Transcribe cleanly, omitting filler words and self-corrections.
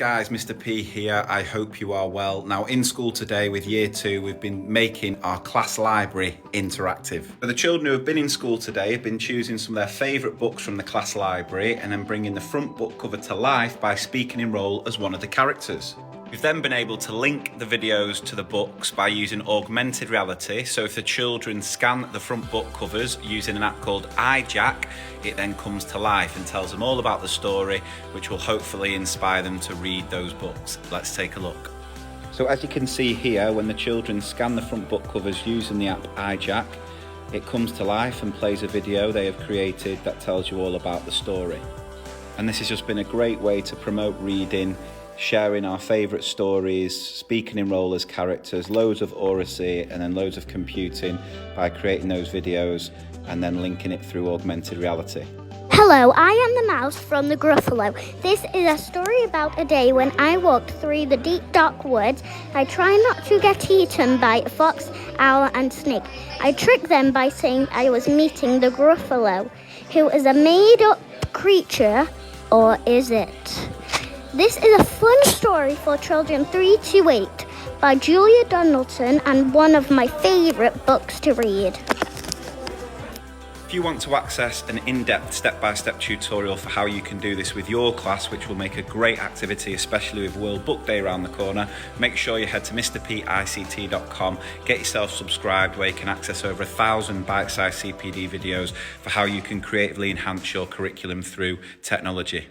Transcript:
guys, Mr. P here. I hope you are well. Now in school today with year 2, we've been making our class library interactive. So the children who have been in school today have been choosing some of their favourite books from the class library and then bringing the front book cover to life by speaking in role as one of the characters. We've then been able to link the videos to the books by using augmented reality. So if the children scan the front book covers using an app called iJack, it then comes to life and tells them all about the story, which will hopefully inspire them to read those books. Let's take a look. So as you can see here, when the children scan the front book covers using the app iJack, it comes to life and plays a video they have created that tells you all about the story. And this has just been a great way to promote reading, sharing our favourite stories, speaking in role as characters, loads of oracy and then loads of computing by creating those videos and then linking it through augmented reality. Hello, I am the mouse from the Gruffalo. This is a story about a day when I walked through the deep dark woods. I try not to get eaten by a fox, owl and snake. I tricked them by saying I was meeting the Gruffalo, who is a made-up creature, or is it? This is a fun story for children 3 to 8 by Julia Donaldson and one of my favourite books to read. If you want to access an in-depth step-by-step tutorial for how you can do this with your class, which will make a great activity, especially with World Book Day around the corner, make sure you head to mrpict.com, get yourself subscribed where you can access over 1,000 bite-sized CPD videos for how you can creatively enhance your curriculum through technology.